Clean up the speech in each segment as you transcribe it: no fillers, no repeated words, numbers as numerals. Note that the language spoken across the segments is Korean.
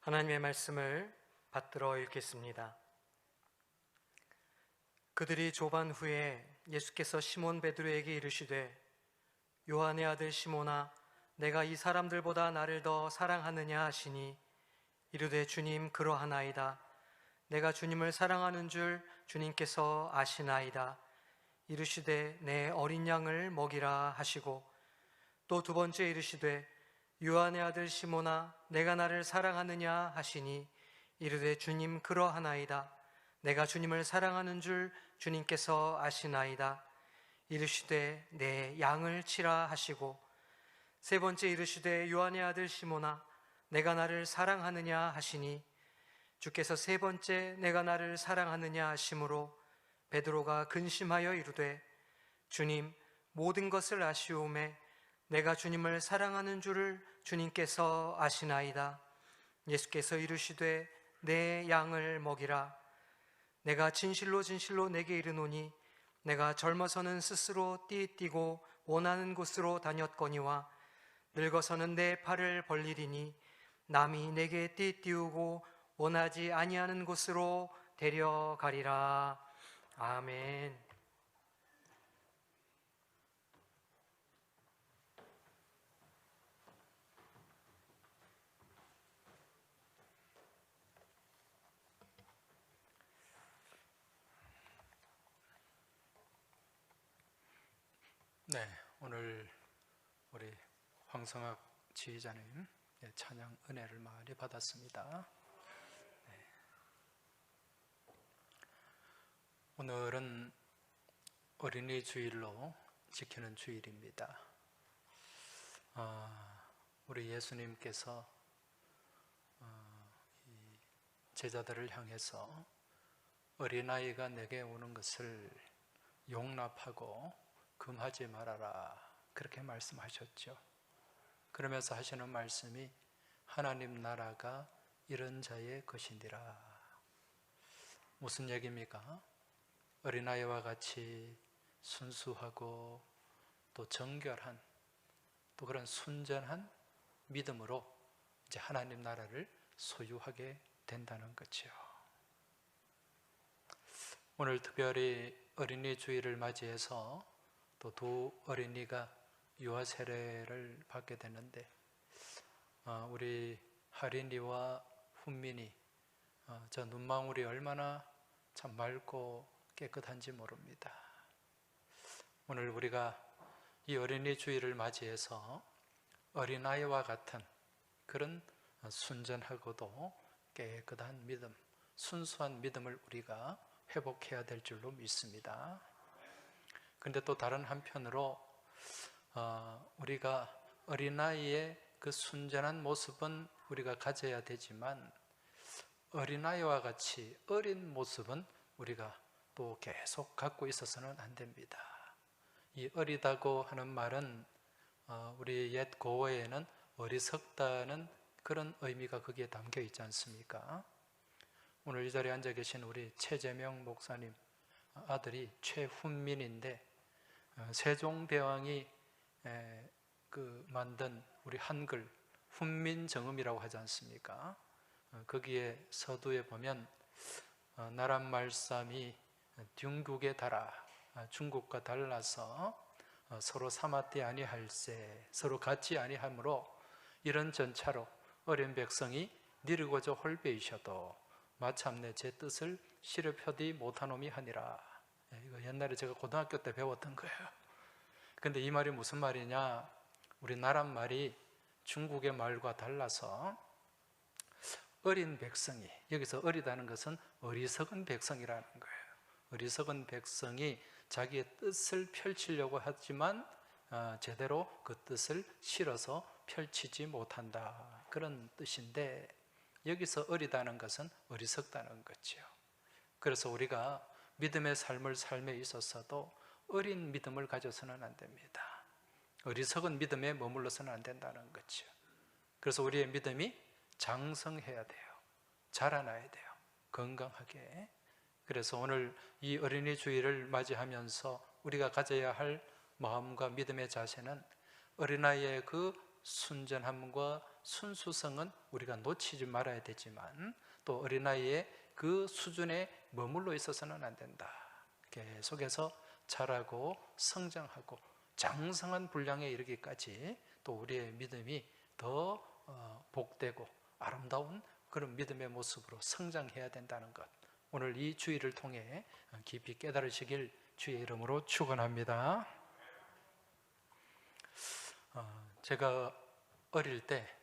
하나님의 말씀을 받들어 읽겠습니다. 그들이 조반 후에 예수께서 시몬 베드로에게 이르시되 요한의 아들 시몬아 내가 이 사람들보다 나를 더 사랑하느냐 하시니 이르되 주님 그러하나이다. 내가 주님을 사랑하는 줄 주님께서 아시나이다. 이르시되 내 어린 양을 먹이라 하시고 또 두 번째 이르시되 요한의 아들 시몬아 내가 나를 사랑하느냐 하시니 이르되 주님 그러하나이다. 내가 주님을 사랑하는 줄 주님께서 아시나이다. 이르시되 내 양을 치라 하시고 세 번째 이르시되 요한의 아들 시몬아 내가 나를 사랑하느냐 하시니 주께서 세 번째 내가 나를 사랑하느냐 하심으로 베드로가 근심하여 이르되 주님 모든 것을 아시오매 내가 주님을 사랑하는 줄을 주님께서 아시나이다. 예수께서 이르시되 내 양을 먹이라. 내가 진실로 진실로 내게 이르노니 내가 젊어서는 스스로 띠띠고 원하는 곳으로 다녔거니와 늙어서는 내 팔을 벌리리니 남이 내게 띠띠우고 원하지 아니하는 곳으로 데려가리라. 아멘. 네, 오늘 우리 황성학 지휘자님 찬양 은혜를 많이 받았습니다. 네. 오늘은 어린이 주일로 지키는 주일입니다. 우리 예수님께서 이 제자들을 향해서 어린아이가 내게 오는 것을 용납하고 금하지 말아라 그렇게 말씀하셨죠. 그러면서 하시는 말씀이 하나님 나라가 이런 자의 것이니라. 무슨 얘기입니까? 어린아이와 같이 순수하고 또 정결한 또 그런 순전한 믿음으로 이제 하나님 나라를 소유하게 된다는 거죠. 오늘 특별히 어린이 주일을 맞이해서 또 두 어린이가 유아 세례를 받게 되는데 우리 하린이와 훈민이 저 눈망울이 얼마나 참 맑고 깨끗한지 모릅니다. 오늘 우리가 이 어린이 주일을 맞이해서 어린아이와 같은 그런 순전하고도 깨끗한 믿음, 순수한 믿음을 우리가 회복해야 될 줄로 믿습니다. 그런데 또 다른 한편으로 우리가 어린아이의 그 순전한 모습은 우리가 가져야 되지만 어린아이와 같이 어린 모습은 우리가 또 계속 갖고 있어서는 안 됩니다. 이 어리다고 하는 말은 우리 옛 고어에는 어리석다는 그런 의미가 거기에 담겨 있지 않습니까? 오늘 이 자리에 앉아 계신 우리 최재명 목사님 아들이 최훈민인데 세종대왕이 만든 우리 한글 훈민정음이라고 하지 않습니까? 거기에 서두에 보면 나란 말씀이 중국에 달아 중국과 달라서 서로 삼았디 아니할세 서로 같지 아니하므로 이런 전차로 어린 백성이 니르고저 홀배이셔도 마참내 제 뜻을 실효펴디 못하노미 하니라. 이거 옛날에 제가 고등학교 때 배웠던 거예요. 근데 이 말이 무슨 말이냐? 우리 나란 말이 중국의 말과 달라서 어린 백성이, 여기서 어리다는 것은 어리석은 백성이라는 거예요. 어리석은 백성이 자기의 뜻을 펼치려고 하지만 제대로 그 뜻을 실어서 펼치지 못한다, 그런 뜻인데 여기서 어리다는 것은 어리석다는 거죠. 그래서 우리가 믿음의 삶을 삶에 있어서도 어린 믿음을 가져서는 안 됩니다. 어리석은 믿음에 머물러서는 안 된다는 거죠. 그래서 우리의 믿음이 장성해야 돼요. 자라나야 돼요. 건강하게. 그래서 오늘 이 어린이 주일을 맞이하면서 우리가 가져야 할 마음과 믿음의 자세는 어린아이의 그 순전함과 순수성은 우리가 놓치지 말아야 되지만 또 어린아이의 그 수준에 머물러 있어서는 안 된다. 계속해서 자라고 성장하고 장성한 분량에 이르기까지 또 우리의 믿음이 더 복되고 아름다운 그런 믿음의 모습으로 성장해야 된다는 것, 오늘 이 주일을 통해 깊이 깨달으시길 주의 이름으로 축원합니다. 제가 어릴 때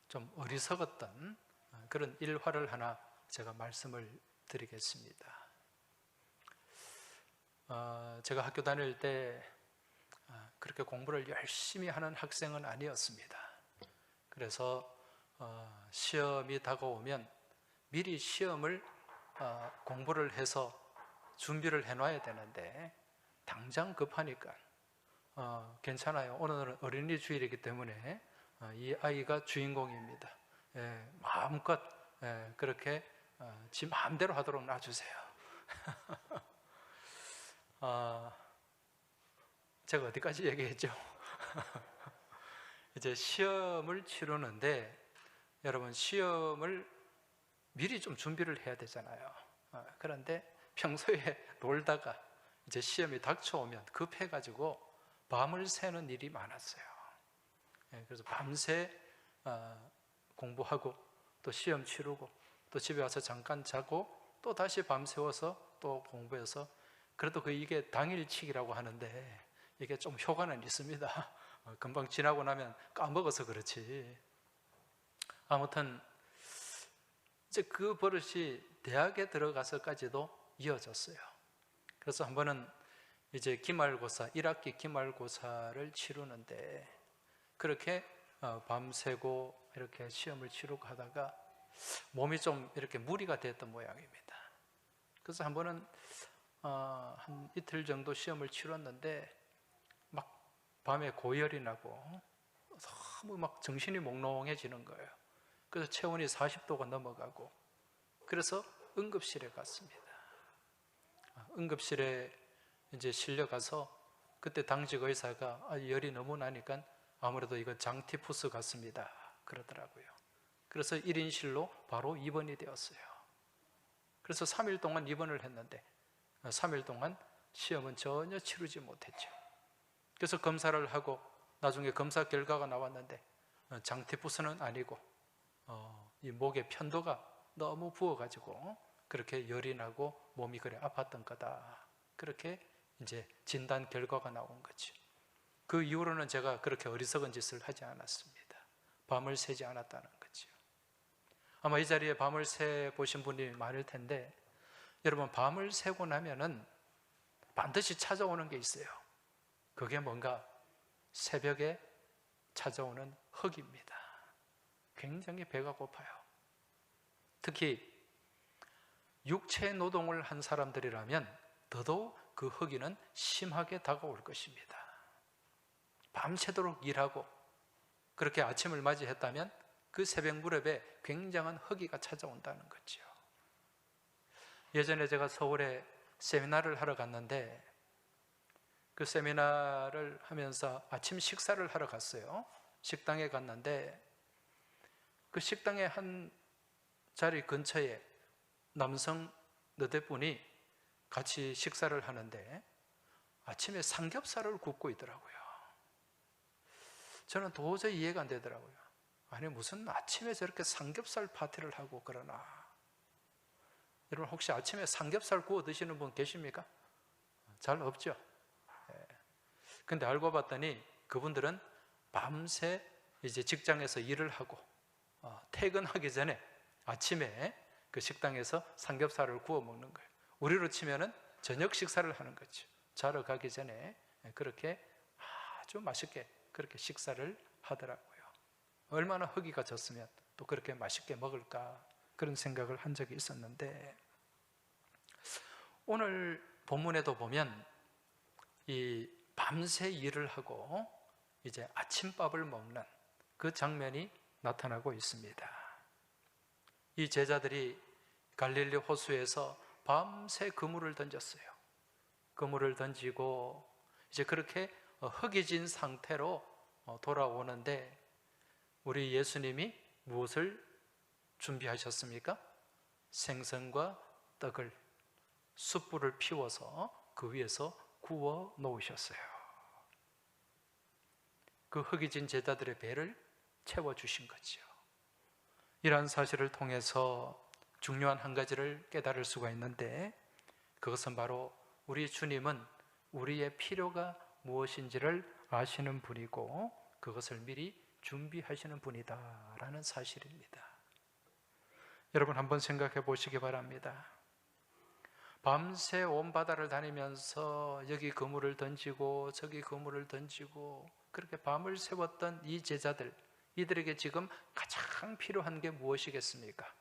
좀 어리석었던 그런 일화를 하나 제가 말씀을 드리겠습니다. 제가 학교 다닐 때 그렇게 공부를 열심히 하는 학생은 아니었습니다. 그래서 시험이 다가오면 미리 시험을 공부를 해서 준비를 해놔야 되는데 당장 급하니까 괜찮아요. 오늘은 어린이 주일이기 때문에 이 아이가 주인공입니다. 마음껏 그렇게 지 마음대로 하도록 놔주세요. 제가 어디까지 얘기했죠? 이제 시험을 치르는데 여러분 시험을 미리 좀 준비를 해야 되잖아요. 그런데 평소에 놀다가 이제 시험이 닥쳐오면 급해가지고 밤을 새는 일이 많았어요. 그래서 밤새 공부하고 또 시험 치르고 또 집에 와서 잠깐 자고 또 다시 밤새워서 또 공부해서, 그래도 이게 당일치기라고 하는데 이게 좀 효과는 있습니다. 금방 지나고 나면 까먹어서 그렇지. 아무튼 이제 그 버릇이 대학에 들어가서까지도 이어졌어요. 그래서 한 번은 이제 기말고사, 1학기 기말고사를 치르는데 그렇게 밤새고 이렇게 시험을 치르고 하다가 몸이 좀 이렇게 무리가 됐던 모양입니다. 그래서 한 번은 한 이틀 정도 시험을 치렀는데 막 밤에 고열이 나고 너무 막 정신이 몽롱해지는 거예요. 그래서 체온이 40도가 넘어가고, 그래서 응급실에 갔습니다. 응급실에 이제 실려가서 그때 당직 의사가 열이 너무 나니까 아무래도 이거 장티푸스 같습니다 그러더라고요. 그래서 1인실로 바로 입원이 되었어요. 그래서 3일 동안 입원을 했는데 3일 동안 시험은 전혀 치르지 못했죠. 그래서 검사를 하고 나중에 검사 결과가 나왔는데 장티푸스는 아니고 이 목의 편도가 너무 부어가지고 그렇게 열이 나고 몸이 그래 아팠던 거다, 그렇게 이제 진단 결과가 나온 거죠. 그 이후로는 제가 그렇게 어리석은 짓을 하지 않았습니다. 밤을 새지 않았다는 거죠. 아마 이 자리에 밤을 새 보신 분이 많을 텐데, 여러분 밤을 새고 나면은 반드시 찾아오는 게 있어요. 그게 뭔가 새벽에 찾아오는 흑입니다. 굉장히 배가 고파요. 특히 육체 노동을 한 사람들이라면 더더욱 그 흑인은 심하게 다가올 것입니다. 밤새도록 일하고 그렇게 아침을 맞이했다면 그 새벽 무렵에 굉장한 허기가 찾아온다는 거죠. 예전에 제가 서울에 세미나를 하러 갔는데 그 세미나를 하면서 아침 식사를 하러 갔어요. 식당에 갔는데 그 식당의 한 자리 근처에 남성 너댓 분이 같이 식사를 하는데 아침에 삼겹살을 굽고 있더라고요. 저는 도저히 이해가 안 되더라고요. 아니 무슨 아침에 저렇게 삼겹살 파티를 하고 그러나. 여러분 혹시 아침에 삼겹살 구워 드시는 분 계십니까? 잘 없죠. 근데 알고 봤더니 그분들은 밤새 이제 직장에서 일을 하고 퇴근하기 전에 아침에 그 식당에서 삼겹살을 구워 먹는 거예요. 우리로 치면은 저녁 식사를 하는 거죠. 자러 가기 전에 그렇게 아주 맛있게 그렇게 식사를 하더라고요. 얼마나 허기가 졌으면 또 그렇게 맛있게 먹을까, 그런 생각을 한 적이 있었는데, 오늘 본문에도 보면 이 밤새 일을 하고 이제 아침밥을 먹는 그 장면이 나타나고 있습니다. 이 제자들이 갈릴리 호수에서 밤새 그물을 던졌어요. 그물을 던지고 이제 그렇게 허기진 상태로 돌아오는데 우리 예수님이 무엇을 준비하셨습니까? 생선과 떡을 숯불을 피워서 그 위에서 구워 놓으셨어요. 그 허기진 제자들의 배를 채워주신 거죠. 이러한 사실을 통해서 중요한 한 가지를 깨달을 수가 있는데, 그것은 바로 우리 주님은 우리의 필요가 무엇인지를 아시는 분이고 그것을 미리 준비하시는 분이다라는 사실입니다. 여러분 한번 생각해 보시기 바랍니다. 밤새 온 바다를 다니면서 여기 그물을 던지고 저기 그물을 던지고 그렇게 밤을 새웠던 이 제자들, 이들에게 지금 가장 필요한 게 무엇이겠습니까?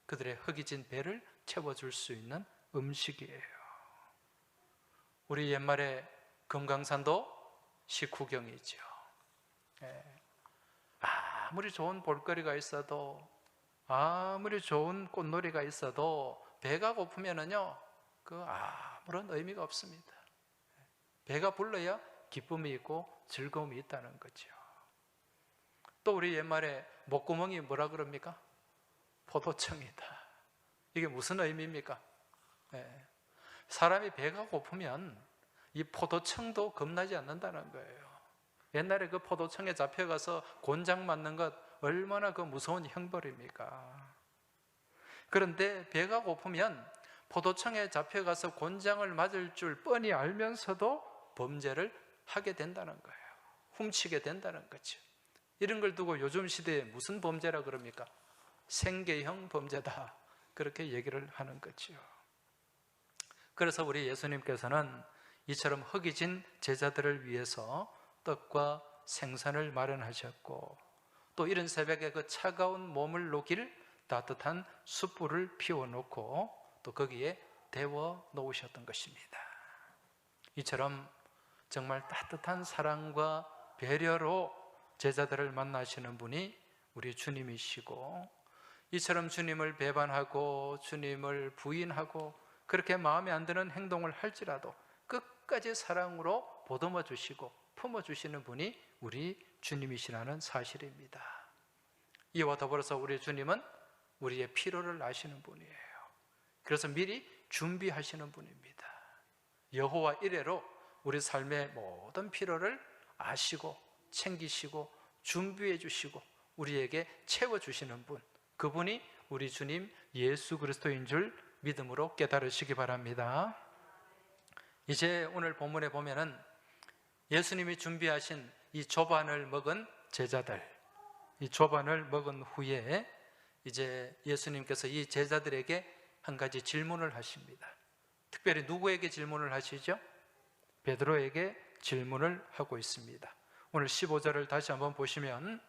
그들의 허기진 배를 채워줄 수 있는 음식이에요. 우리 옛말에 금강산도 식후경이죠. 아무리 좋은 볼거리가 있어도, 아무리 좋은 꽃놀이가 있어도 배가 고프면은요, 아무런 의미가 없습니다. 배가 불러야 기쁨이 있고 즐거움이 있다는 거죠. 또 우리 옛말에 목구멍이 뭐라 그럽니까? 포도청이다. 이게 무슨 의미입니까? 사람이 배가 고프면 이 포도청도 겁나지 않는다는 거예요. 옛날에 그 포도청에 잡혀가서 곤장 맞는 것 얼마나 그 무서운 형벌입니까? 그런데 배가 고프면 포도청에 잡혀가서 곤장을 맞을 줄 뻔히 알면서도 범죄를 하게 된다는 거예요. 훔치게 된다는 거죠. 이런 걸 두고 요즘 시대에 무슨 범죄라 그럽니까? 생계형 범죄다. 그렇게 얘기를 하는 거죠. 그래서 우리 예수님께서는 이처럼 허기진 제자들을 위해서 떡과 생선을 마련하셨고, 또 이른 새벽에 그 차가운 몸을 녹일 따뜻한 숯불을 피워놓고 또 거기에 데워 놓으셨던 것입니다. 이처럼 정말 따뜻한 사랑과 배려로 제자들을 만나시는 분이 우리 주님이시고, 이처럼 주님을 배반하고 주님을 부인하고 그렇게 마음에 안 드는 행동을 할지라도 끝까지 사랑으로 보듬어 주시고 품어 주시는 분이 우리 주님이시라는 사실입니다. 이와 더불어서 우리 주님은 우리의 필요를 아시는 분이에요. 그래서 미리 준비하시는 분입니다. 여호와 이레로 우리 삶의 모든 필요를 아시고 챙기시고 준비해 주시고 우리에게 채워주시는 분, 그분이 우리 주님 예수 그리스도인 줄 믿음으로 깨달으시기 바랍니다. 이제 오늘 본문에 보면은 예수님이 준비하신 이 조반을 먹은 제자들, 이 조반을 먹은 후에 이제 예수님께서 이 제자들에게 한 가지 질문을 하십니다. 특별히 누구에게 질문을 하시죠? 베드로에게 질문을 하고 있습니다. 오늘 15절을 다시 한번 보시면,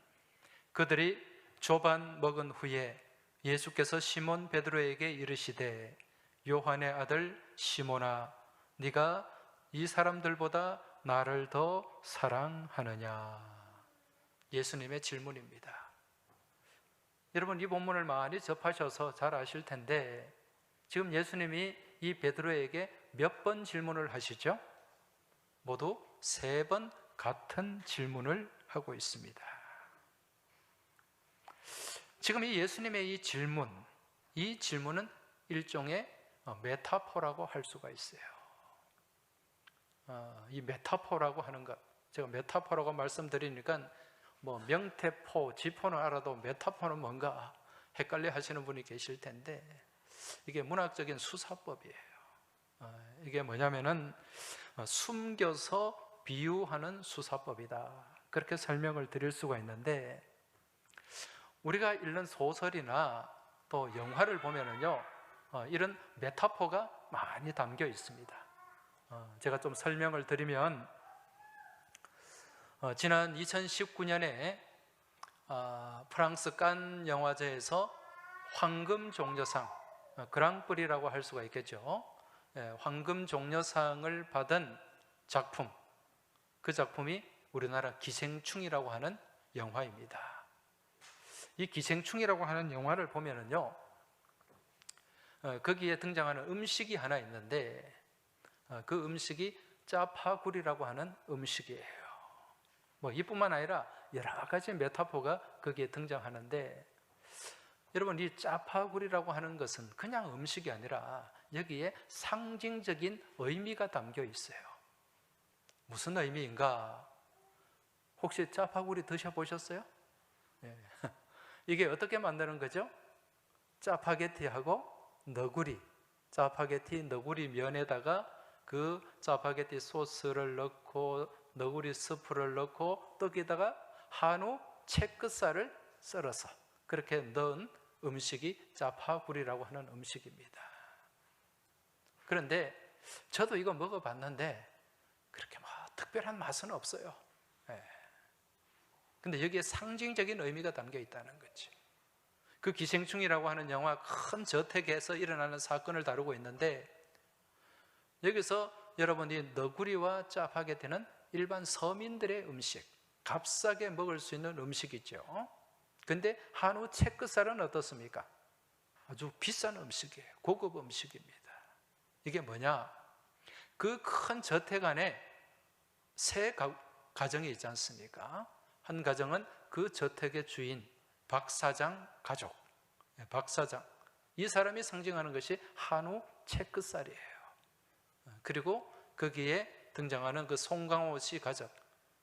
그들이 조반 먹은 후에 예수께서 시몬 베드로에게 이르시되 요한의 아들 시몬아, 네가 이 사람들보다 나를 더 사랑하느냐? 예수님의 질문입니다. 여러분 이 본문을 많이 접하셔서 잘 아실 텐데, 지금 예수님이 이 베드로에게 몇 번 질문을 하시죠? 모두 3번 같은 질문을 하고 있습니다. 지금 이 예수님의 이 질문은 일종의 메타포라고 할 수가 있어요. 이 메타포라고 하는 것, 제가 메타포라고 말씀드리니까 뭐 명태포, 지포는 알아도 메타포는 뭔가 헷갈려 하시는 분이 계실 텐데, 이게 문학적인 수사법이에요. 이게 뭐냐면은 숨겨서 비유하는 수사법이다, 그렇게 설명을 드릴 수가 있는데, 우리가 읽는 소설이나 또 영화를 보면은요, 이런 메타포가 많이 담겨 있습니다. 제가 좀 설명을 드리면, 지난 2019년에 프랑스 칸 영화제에서 황금 종려상, 그랑프리라고 할 수가 있겠죠. 황금 종려상을 받은 작품, 그 작품이 우리나라 기생충이라고 하는 영화입니다. 이 기생충이라고 하는 영화를 보면은요, 거기에 등장하는 음식이 하나 있는데, 그 음식이 짜파구리라고 하는 음식이에요. 뭐 이뿐만 아니라 여러 가지 메타포가 거기에 등장하는데, 여러분 이 짜파구리라고 하는 것은 그냥 음식이 아니라 여기에 상징적인 의미가 담겨 있어요. 무슨 의미인가? 혹시 짜파구리 드셔보셨어요? 네. 이게 어떻게 만드는 거죠? 짜파게티하고 너구리, 짜파게티 너구리 면에다가 그 짜파게티 소스를 넣고 너구리 스프를 넣고 떡에다가 한우 채끝살을 썰어서 그렇게 넣은 음식이 짜파구리라고 하는 음식입니다. 그런데 저도 이거 먹어봤는데 그렇게 막 특별한 맛은 없어요. 근데 여기에 상징적인 의미가 담겨 있다는 거지. 그 기생충이라고 하는 영화, 큰 저택에서 일어나는 사건을 다루고 있는데, 여기서 여러분이 너구리와 짜파게티는 일반 서민들의 음식, 값싸게 먹을 수 있는 음식이죠. 근데 한우 채끝살은 어떻습니까? 아주 비싼 음식이에요. 고급 음식입니다. 이게 뭐냐? 그 큰 저택 안에 세 가정이 있지 않습니까? 한 가정은 그 저택의 주인 박 사장 가족, 박 사장, 이 사람이 상징하는 것이 한우 채끝살이에요. 그리고 거기에 등장하는 그 송강호 씨 가족,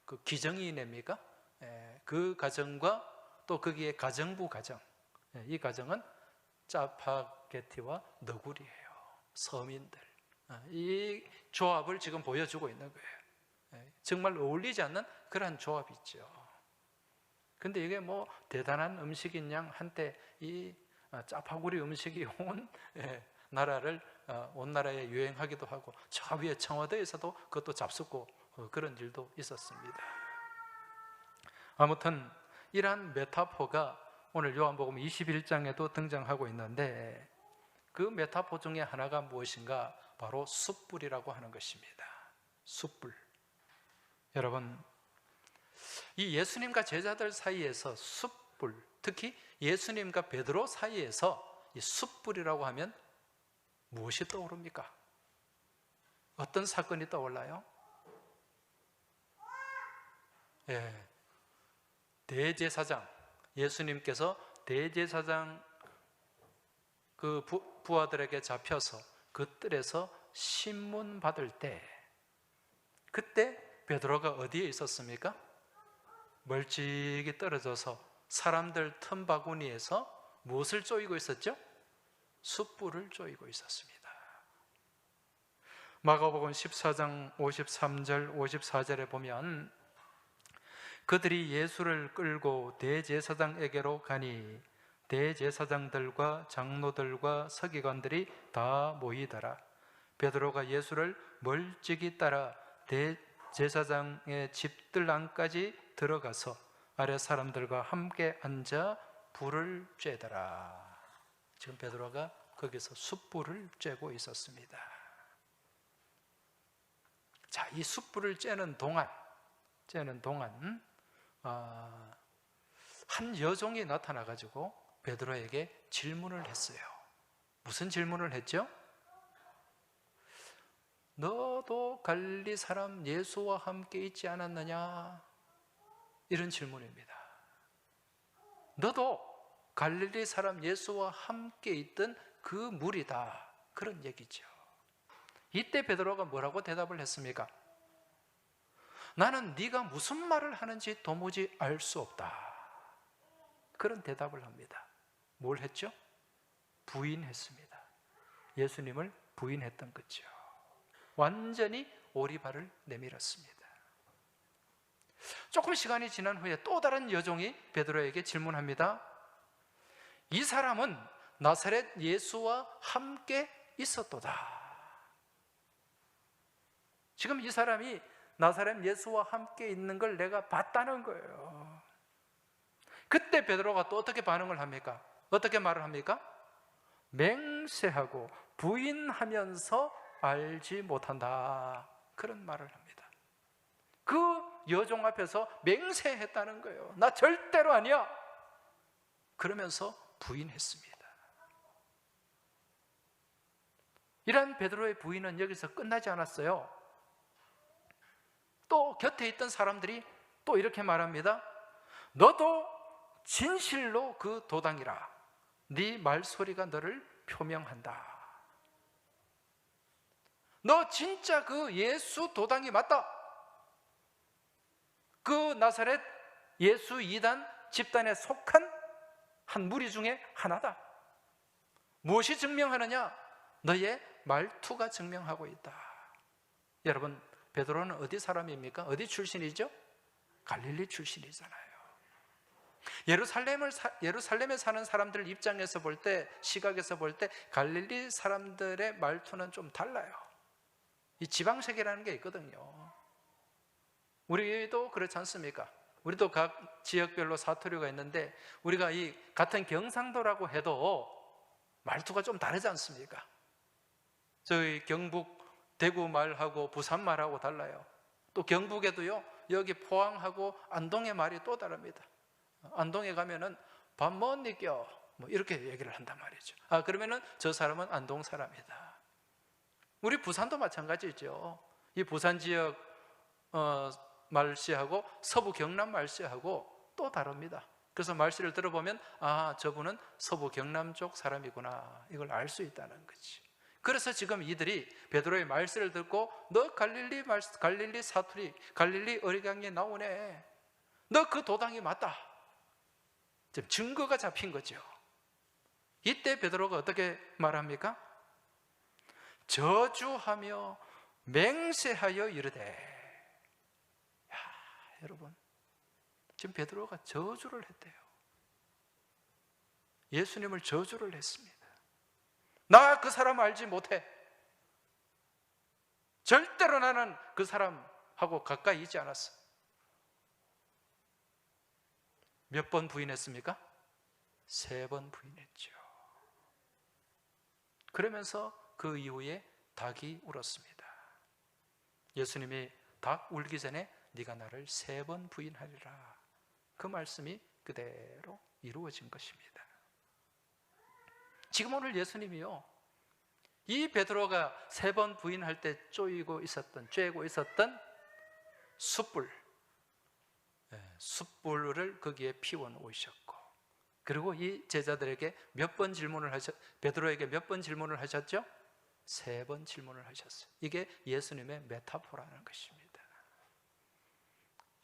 그 기정이네입니까? 그 가정과 또 거기에 가정부 가정, 이 가정은 짜파게티와 너구리예요. 서민들. 이 조합을 지금 보여주고 있는 거예요. 정말 어울리지 않는 그런 조합이죠. 근데 이게 뭐 대단한 음식인 양 한때 이 짜파구리 음식이 온 나라를 온 나라에 유행하기도 하고, 저 위에 청와대에서도 그것도 잡숫고 그런 일도 있었습니다. 아무튼 이러한 메타포가 오늘 요한복음 21장에도 등장하고 있는데, 그 메타포 중에 하나가 무엇인가? 바로 숯불이라고 하는 것입니다. 숯불. 여러분, 이 예수님과 제자들 사이에서 숯불, 특히 예수님과 베드로 사이에서 이 숯불이라고 하면 무엇이 떠오릅니까? 어떤 사건이 떠올라요? 대제사장, 예수님께서 대제사장 그 부하들에게 잡혀서 그 뜰에서 신문 받을 때, 그때 베드로가 어디에 있었습니까? 멀찍이 떨어져서 사람들 틈바구니에서 무엇을 쪼이고 있었죠? 숯불을 쪼이고 있었습니다. 마가복음 14장 53절 54절에 보면, 그들이 예수를 끌고 대제사장에게로 가니 대제사장들과 장로들과 서기관들이 다 모이더라. 베드로가 예수를 멀찍이 따라 대제사장의 집들 안까지 들어가서 아래 사람들과 함께 앉아 불을 쬐더라. 지금 베드로가 거기서 숯불을 쬐고 있었습니다. 자, 이 숯불을 쬐는 동안 한 여종이 나타나가지고 베드로에게 질문을 했어요. 무슨 질문을 했죠? 너도 갈릴리 사람 예수와 함께 있지 않았느냐? 이런 질문입니다. 너도 갈릴리 사람 예수와 함께 있던 그 무리다, 그런 얘기죠. 이때 베드로가 뭐라고 대답을 했습니까? 나는 네가 무슨 말을 하는지 도무지 알 수 없다, 그런 대답을 합니다. 뭘 했죠? 부인했습니다. 예수님을 부인했던 거죠. 완전히 오리발을 내밀었습니다. 조금 시간이 지난 후에 또 다른 여종이 베드로에게 질문합니다. 이 사람은 나사렛 예수와 함께 있었도다. 지금 이 사람이 나사렛 예수와 함께 있는 걸 내가 봤다는 거예요. 그때 베드로가 또 어떻게 반응을 합니까? 어떻게 말을 합니까? 맹세하고 부인하면서 알지 못한다, 그런 말을 합니다. 그 여종 앞에서 맹세했다는 거예요. 나 절대로 아니야, 그러면서 부인했습니다. 이러한 베드로의 부인은 여기서 끝나지 않았어요. 또 곁에 있던 사람들이 또 이렇게 말합니다. 너도 진실로 그 도당이라. 네 말소리가 너를 표명한다. 너 진짜 그 예수 도당이 맞다. 그 나사렛 예수 이단 집단에 속한 한 무리 중에 하나다. 무엇이 증명하느냐? 너의 말투가 증명하고 있다. 여러분, 베드로는 어디 사람입니까? 어디 출신이죠? 갈릴리 출신이잖아요. 예루살렘에 사는 사람들 입장에서 볼 때, 시각에서 볼 때 갈릴리 사람들의 말투는 좀 달라요. 이 지방색이라는 게 있거든요. 우리도 그렇지 않습니까? 우리도 각 지역별로 사투리가 있는데 우리가 이 같은 경상도라고 해도 말투가 좀 다르지 않습니까? 저희 경북 대구 말하고 부산 말하고 달라요. 또 경북에도요, 여기 포항하고 안동의 말이 또 다릅니다. 안동에 가면은 밥 먹니껴 뭐 이렇게 얘기를 한단 말이죠. 그러면은 저 사람은 안동 사람이다. 우리 부산도 마찬가지죠. 이 부산 지역 말씨하고 서부 경남 말씨하고 또 다릅니다. 그래서 말씨를 들어보면 저분은 서부 경남 쪽 사람이구나, 이걸 알 수 있다는 거지. 그래서 지금 이들이 베드로의 말씀을 듣고 너 갈릴리 사투리, 갈릴리 어리광에 나오네, 너 그 도당이 맞다, 지금 증거가 잡힌 거죠. 이때 베드로가 어떻게 말합니까? 저주하며 맹세하여 이르되. 여러분, 지금 베드로가 저주를 했대요. 예수님을 저주를 했습니다. 나 그 사람 알지 못해. 절대로 나는 그 사람하고 가까이 있지 않았어. 몇 번 부인했습니까? 3번 부인했죠. 그러면서 그 이후에 닭이 울었습니다. 예수님이 닭 울기 전에 네가 나를 3번 부인하리라, 그 말씀이 그대로 이루어진 것입니다. 지금 오늘 예수님이요, 이 베드로가 3번 부인할 때 쬐고 있었던 숯불을 거기에 피워 놓으셨고, 그리고 이 제자들에게 베드로에게 몇 번 질문을 하셨죠? 3번 질문을 하셨어요. 이게 예수님의 메타포라는 것입니다.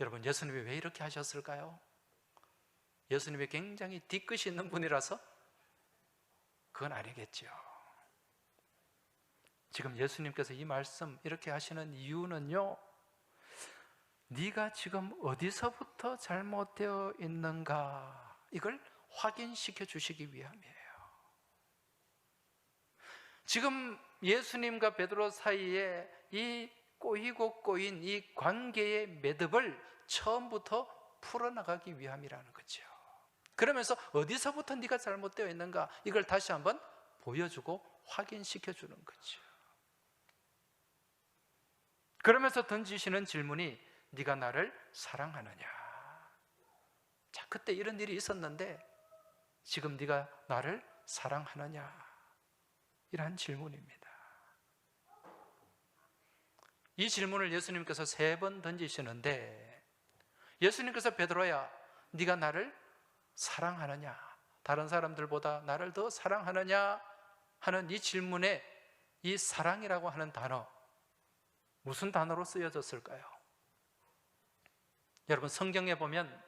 여러분, 예수님이 왜 이렇게 하셨을까요? 예수님이 굉장히 뒤끝이 있는 분이라서? 그건 아니겠죠. 지금 예수님께서 이 말씀 이렇게 하시는 이유는요, 네가 지금 어디서부터 잘못되어 있는가, 이걸 확인시켜 주시기 위함이에요. 지금 예수님과 베드로 사이에 이 꼬이고 꼬인 이 관계의 매듭을 처음부터 풀어나가기 위함이라는 거죠. 그러면서 어디서부터 네가 잘못되어 있는가, 이걸 다시 한번 보여주고 확인시켜 주는 거죠. 그러면서 던지시는 질문이 네가 나를 사랑하느냐. 자, 그때 이런 일이 있었는데 지금 네가 나를 사랑하느냐, 이러한 질문입니다. 이 질문을 예수님께서 3번 던지시는데, 예수님께서 베드로야, 네가 나를 사랑하느냐, 다른 사람들보다 나를 더 사랑하느냐 하는 이 질문에 이 사랑이라고 하는 단어, 무슨 단어로 쓰여졌을까요? 여러분, 성경에 보면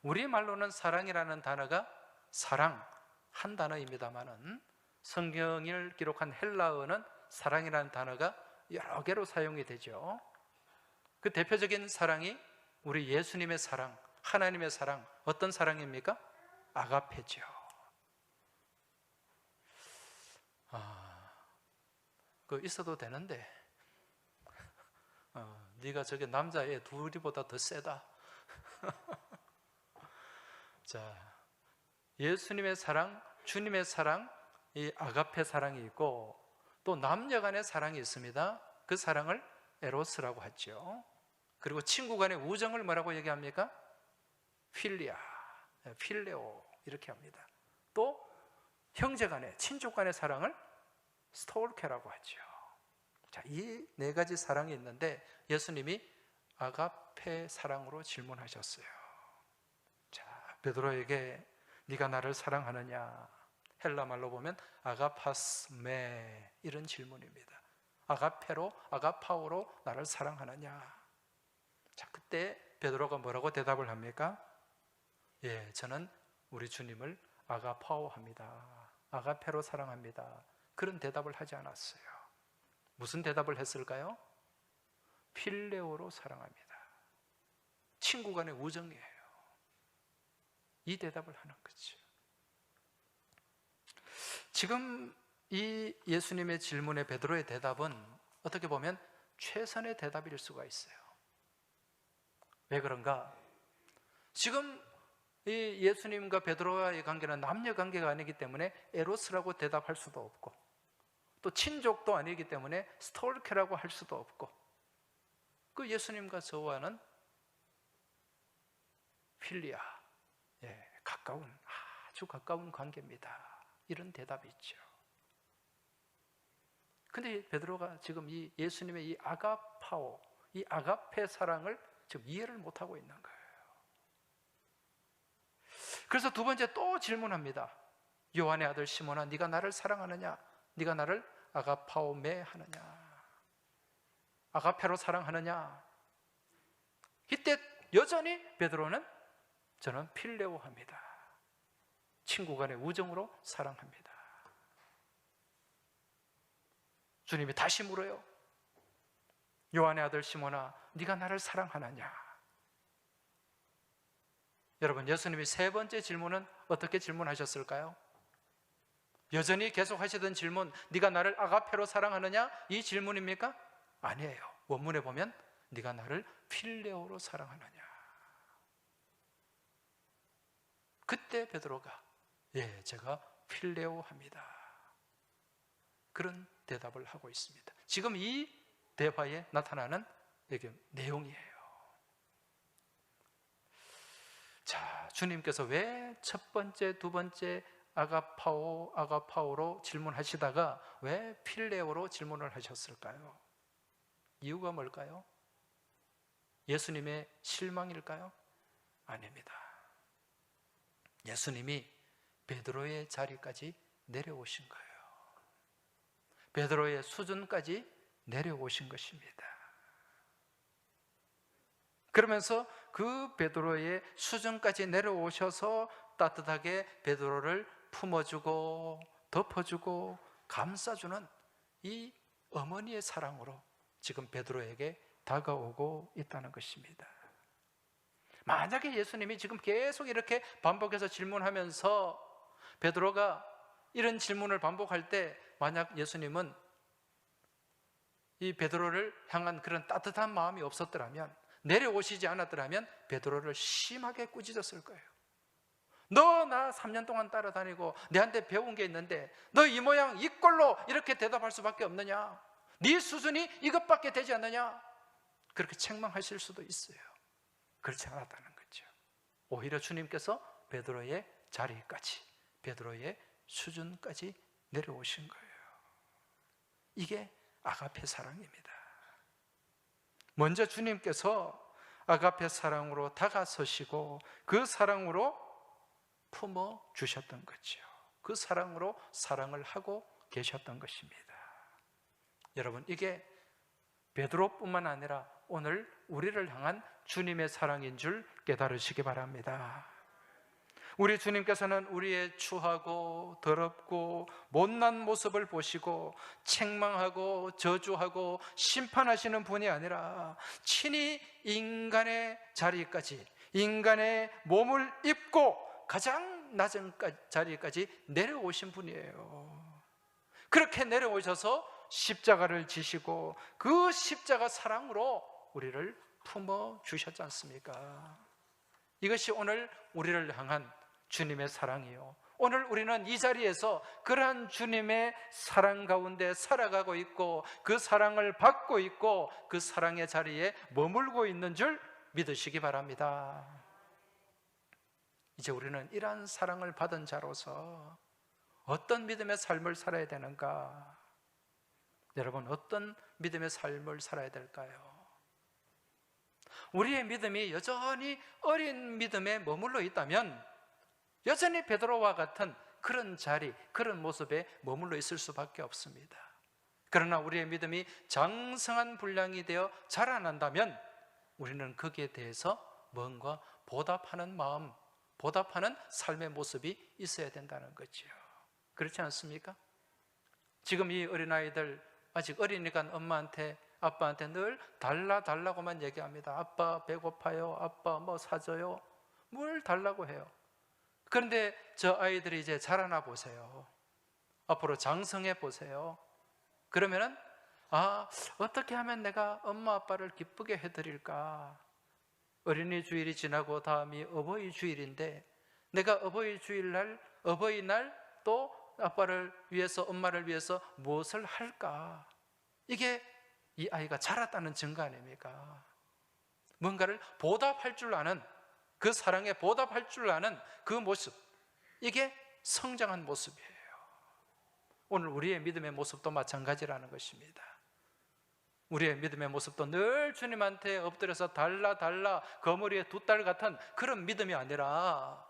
우리말로는 사랑이라는 단어가 사랑 한 단어입니다만은 성경을 기록한 헬라어는 사랑이라는 단어가 여러 개로 사용이 되죠. 그 대표적인 사랑이 우리 예수님의 사랑, 하나님의 사랑, 어떤 사랑입니까? 아가페죠. 그 있어도 되는데 네가 저게 남자애 둘이보다 더 세다. 자, 예수님의 사랑, 주님의 사랑, 이 아가페 사랑이 있고 또 남녀 간의 사랑이 있습니다. 그 사랑을 에로스라고 하죠. 그리고 친구 간의 우정을 뭐라고 얘기합니까? 필리아, 필레오 이렇게 합니다. 또 형제 간의, 친족 간의 사랑을 스톨케라고 하죠. 자, 이 4가지 사랑이 있는데 예수님이 아가페 사랑으로 질문하셨어요. 자, 베드로에게 네가 나를 사랑하느냐? 헬라 말로 보면 아가파스메, 이런 질문입니다. 아가페로, 아가파오로 나를 사랑하느냐? 자, 그때 베드로가 뭐라고 대답을 합니까? 예, 저는 우리 주님을 아가파오합니다. 아가페로 사랑합니다. 그런 대답을 하지 않았어요. 무슨 대답을 했을까요? 필레오로 사랑합니다. 친구 간의 우정이에요. 이 대답을 하는 거죠. 지금 이 예수님의 질문에 베드로의 대답은 어떻게 보면 최선의 대답일 수가 있어요. 왜 그런가? 지금 이 예수님과 베드로와의 관계는 남녀 관계가 아니기 때문에 에로스라고 대답할 수도 없고, 또 친족도 아니기 때문에 스톨케라고 할 수도 없고, 그 예수님과 저와는 필리아, 아주 가까운 관계입니다. 이런 대답이 있죠. 근데 베드로가 지금 이 예수님의 이 아가파오, 이 아가페 사랑을 지금 이해를 못하고 있는 거예요. 그래서 두 번째 또 질문합니다. 요한의 아들 시몬아, 네가 나를 사랑하느냐? 네가 나를 아가파오메 하느냐? 아가페로 사랑하느냐? 이때 여전히 베드로는 저는 필레오 합니다. 친구 간의 우정으로 사랑합니다. 주님이 다시 물어요. 요한의 아들 시몬아, 네가 나를 사랑하느냐? 여러분, 예수님이 세 번째 질문은 어떻게 질문하셨을까요? 여전히 계속 하시던 질문, 네가 나를 아가페로 사랑하느냐? 이 질문입니까? 아니에요. 원문에 보면 네가 나를 필레오로 사랑하느냐? 그때 베드로가 제가 필레오 합니다. 그런 대답을 하고 있습니다. 지금 이 대화에 나타나는 내용이에요. 자, 주님께서 왜 첫 번째, 두 번째 아가파오로 질문하시다가 왜 필레오로 질문을 하셨을까요? 이유가 뭘까요? 예수님의 실망일까요? 아닙니다. 예수님이 베드로의 자리까지 내려오신 거예요. 베드로의 수준까지 내려오신 것입니다. 그러면서 그 베드로의 수준까지 내려오셔서 따뜻하게 베드로를 품어주고 덮어주고 감싸주는 이 어머니의 사랑으로 지금 베드로에게 다가오고 있다는 것입니다. 만약에 예수님이 지금 계속 이렇게 반복해서 질문하면서 베드로가 이런 질문을 반복할 때 만약 예수님은 이 베드로를 향한 그런 따뜻한 마음이 없었더라면, 내려오시지 않았더라면 베드로를 심하게 꾸짖었을 거예요. 너 나 3년 동안 따라다니고 내한테 배운 게 있는데 너 이 모양 이 꼴로 이렇게 대답할 수밖에 없느냐? 네 수준이 이것밖에 되지 않느냐? 그렇게 책망하실 수도 있어요. 그렇지 않았다는 거죠. 오히려 주님께서 베드로의 자리까지, 베드로의 수준까지 내려오신 거예요. 이게 아가페 사랑입니다. 먼저 주님께서 아가페 사랑으로 다가서시고 그 사랑으로 품어 주셨던 거죠. 그 사랑으로 사랑을 하고 계셨던 것입니다. 여러분, 이게 베드로뿐만 아니라 오늘 우리를 향한 주님의 사랑인 줄 깨달으시기 바랍니다. 우리 주님께서는 우리의 추하고 더럽고 못난 모습을 보시고 책망하고 저주하고 심판하시는 분이 아니라 친히 인간의 자리까지, 인간의 몸을 입고 가장 낮은 자리까지 내려오신 분이에요. 그렇게 내려오셔서 십자가를 지시고 그 십자가 사랑으로 우리를 품어 주셨지 않습니까? 이것이 오늘 우리를 향한 주님의 사랑이요, 오늘 우리는 이 자리에서 그러한 주님의 사랑 가운데 살아가고 있고 그 사랑을 받고 있고 그 사랑의 자리에 머물고 있는 줄 믿으시기 바랍니다. 이제 우리는 이러한 사랑을 받은 자로서 어떤 믿음의 삶을 살아야 되는가? 여러분, 어떤 믿음의 삶을 살아야 될까요? 우리의 믿음이 여전히 어린 믿음에 머물러 있다면 여전히 베드로와 같은 그런 자리, 그런 모습에 머물러 있을 수밖에 없습니다. 그러나 우리의 믿음이 장성한 분량이 되어 자라난다면 우리는 거기에 대해서 뭔가 보답하는 마음, 보답하는 삶의 모습이 있어야 된다는 거죠. 그렇지 않습니까? 지금 이 어린아이들 아직 어리니까 엄마한테 아빠한테 늘 달라고만 얘기합니다. 아빠 배고파요, 아빠 뭐 사줘요, 뭘 달라고 해요. 그런데 저 아이들이 이제 자라나 보세요. 앞으로 장성해 보세요. 그러면은 어떻게 하면 내가 엄마 아빠를 기쁘게 해드릴까? 어린이 주일이 지나고 다음이 어버이 주일인데 내가 어버이 주일날, 어버이날 또 아빠를 위해서, 엄마를 위해서 무엇을 할까? 이게 이 아이가 자랐다는 증거 아닙니까? 뭔가를 보답할 줄 아는, 그 사랑에 보답할 줄 아는 그 모습, 이게 성장한 모습이에요. 오늘 우리의 믿음의 모습도 마찬가지라는 것입니다. 우리의 믿음의 모습도 늘 주님한테 엎드려서 달라 거머리에 두 딸 같은 그런 믿음이 아니라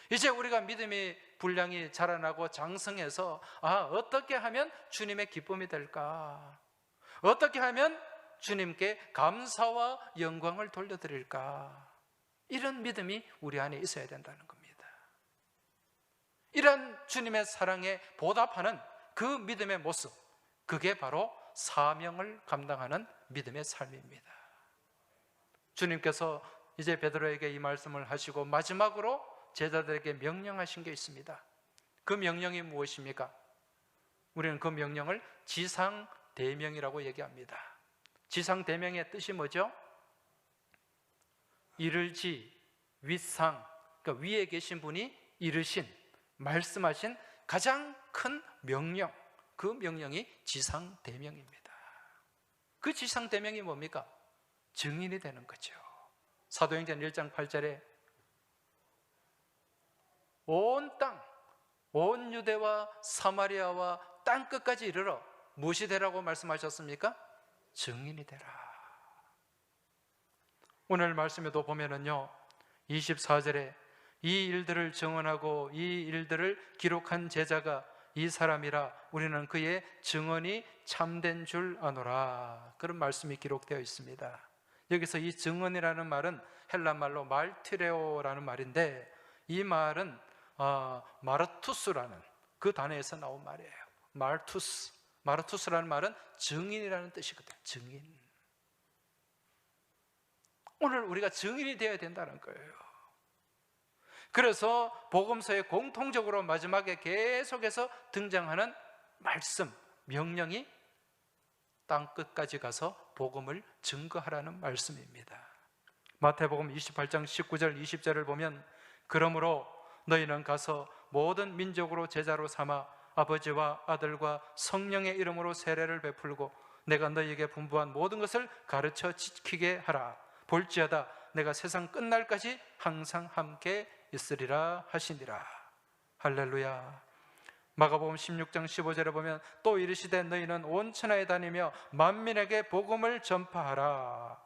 이제 우리가 믿음의 분량이 자라나고 장성해서 어떻게 하면 주님의 기쁨이 될까? 어떻게 하면 주님께 감사와 영광을 돌려드릴까? 이런 믿음이 우리 안에 있어야 된다는 겁니다. 이런 주님의 사랑에 보답하는 그 믿음의 모습, 그게 바로 사명을 감당하는 믿음의 삶입니다. 주님께서 이제 베드로에게 이 말씀을 하시고 마지막으로 제자들에게 명령하신 게 있습니다. 그 명령이 무엇입니까? 우리는 그 명령을 지상대명이라고 얘기합니다. 지상대명의 뜻이 뭐죠? 이를지 윗상, 그러니까 위에 계신 분이 이르신, 말씀하신 가장 큰 명령, 그 명령이 지상대명입니다. 그 지상대명이 뭡니까? 증인이 되는 거죠. 사도행전 1장 8절에 온 땅, 온 유대와 사마리아와 땅 끝까지 이르러 무엇이 되라고 말씀하셨습니까? 증인이 되라. 오늘 말씀에도 보면은요, 24절에 이 일들을 증언하고 이 일들을 기록한 제자가 이 사람이라 우리는 그의 증언이 참된 줄 아노라, 그런 말씀이 기록되어 있습니다. 여기서 이 증언이라는 말은 헬라 말로 말티레오라는 말인데, 이 말은 마르투스라는 그 단어에서 나온 말이에요. 마르투스라는 말은 증인이라는 뜻이거든요. 증인. 오늘 우리가 증인이 되어야 된다는 거예요. 그래서 복음서에 공통적으로 마지막에 계속해서 등장하는 말씀, 명령이 땅 끝까지 가서 복음을 증거하라는 말씀입니다. 마태복음 28장 19절 20절을 보면 그러므로 너희는 가서 모든 민족으로 제자로 삼아 아버지와 아들과 성령의 이름으로 세례를 베풀고 내가 너희에게 분부한 모든 것을 가르쳐 지키게 하라. 볼지어다 내가 세상 끝날까지 항상 함께 있으리라 하시니라. 할렐루야. 마가복음 16장 15절에 보면 또 이르시되 너희는 온 천하에 다니며 만민에게 복음을 전파하라.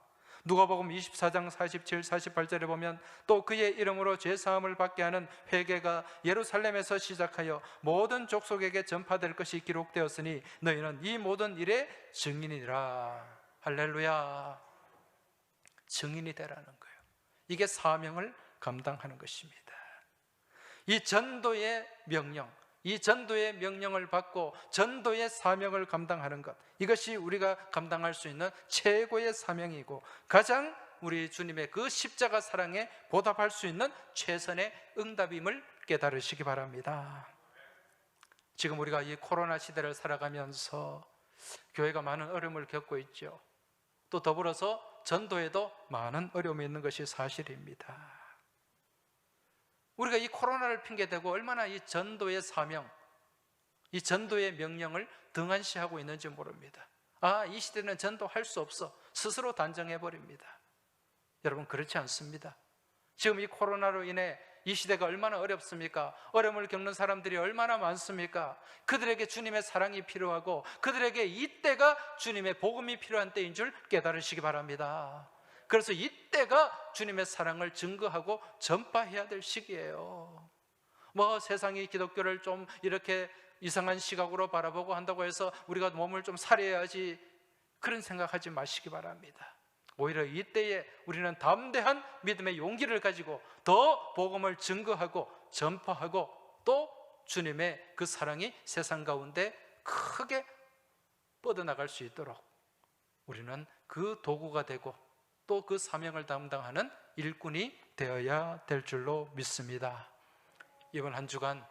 누가복음 24장 47, 48절에 보면 또 그의 이름으로 죄사함을 받게 하는 회개가 예루살렘에서 시작하여 모든 족속에게 전파될 것이 기록되었으니 너희는 이 모든 일의 증인이라. 할렐루야. 증인이 되라는 거예요. 이게 사명을 감당하는 것입니다. 이 전도의 명령, 이 전도의 명령을 받고 전도의 사명을 감당하는 것, 이것이 우리가 감당할 수 있는 최고의 사명이고 가장 우리 주님의 그 십자가 사랑에 보답할 수 있는 최선의 응답임을 깨달으시기 바랍니다. 지금 우리가 이 코로나 시대를 살아가면서 교회가 많은 어려움을 겪고 있죠. 또 더불어서 전도에도 많은 어려움이 있는 것이 사실입니다. 우리가 이 코로나를 핑계대고 얼마나 이 전도의 사명, 이 전도의 명령을 등한시하고 있는지 모릅니다. 이 시대는 전도할 수 없어, 스스로 단정해버립니다. 여러분, 그렇지 않습니다. 지금 이 코로나로 인해 이 시대가 얼마나 어렵습니까? 어려움을 겪는 사람들이 얼마나 많습니까? 그들에게 주님의 사랑이 필요하고 그들에게 이때가 주님의 복음이 필요한 때인 줄 깨달으시기 바랍니다. 그래서 이때가 주님의 사랑을 증거하고 전파해야 될 시기예요. 뭐 세상이 기독교를 좀 이렇게 이상한 시각으로 바라보고 한다고 해서 우리가 몸을 좀 사려야지, 그런 생각하지 마시기 바랍니다. 오히려 이때에 우리는 담대한 믿음의 용기를 가지고 더 복음을 증거하고 전파하고 또 주님의 그 사랑이 세상 가운데 크게 뻗어나갈 수 있도록 우리는 그 도구가 되고 또 그 사명을 담당하는 일꾼이 되어야 될 줄로 믿습니다. 이번 한 주간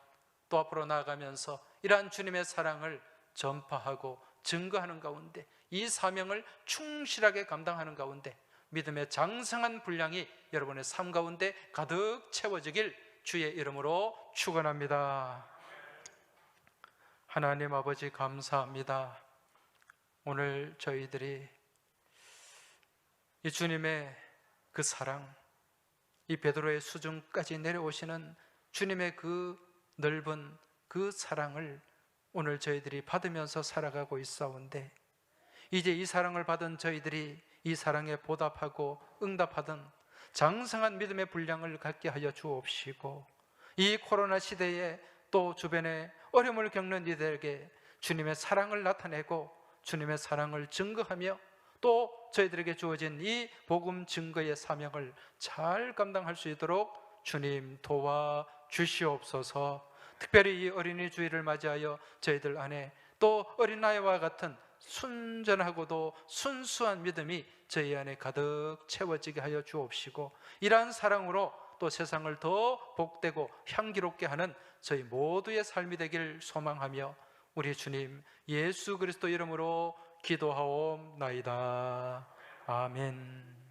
또 앞으로 나아가면서 이러한 주님의 사랑을 전파하고 증거하는 가운데, 이 사명을 충실하게 감당하는 가운데 믿음의 장성한 분량이 여러분의 삶 가운데 가득 채워지길 주의 이름으로 축원합니다. 하나님 아버지 감사합니다. 오늘 저희들이 이 주님의 그 사랑, 이 베드로의 수중까지 내려오시는 주님의 그 넓은 그 사랑을 오늘 저희들이 받으면서 살아가고 있사온데, 이제 이 사랑을 받은 저희들이 이 사랑에 보답하고 응답하던 장성한 믿음의 분량을 갖게 하여 주옵시고, 이 코로나 시대에 또 주변에 어려움을 겪는 이들에게 주님의 사랑을 나타내고 주님의 사랑을 증거하며 또 저희들에게 주어진 이 복음 증거의 사명을 잘 감당할 수 있도록 주님 도와 주시옵소서. 특별히 이 어린이 주일을 맞이하여 저희들 안에 또 어린아이와 같은 순전하고도 순수한 믿음이 저희 안에 가득 채워지게 하여 주옵시고, 이러한 사랑으로 또 세상을 더 복되고 향기롭게 하는 저희 모두의 삶이 되길 소망하며 우리 주님 예수 그리스도 이름으로 기도하옵나이다. 아멘.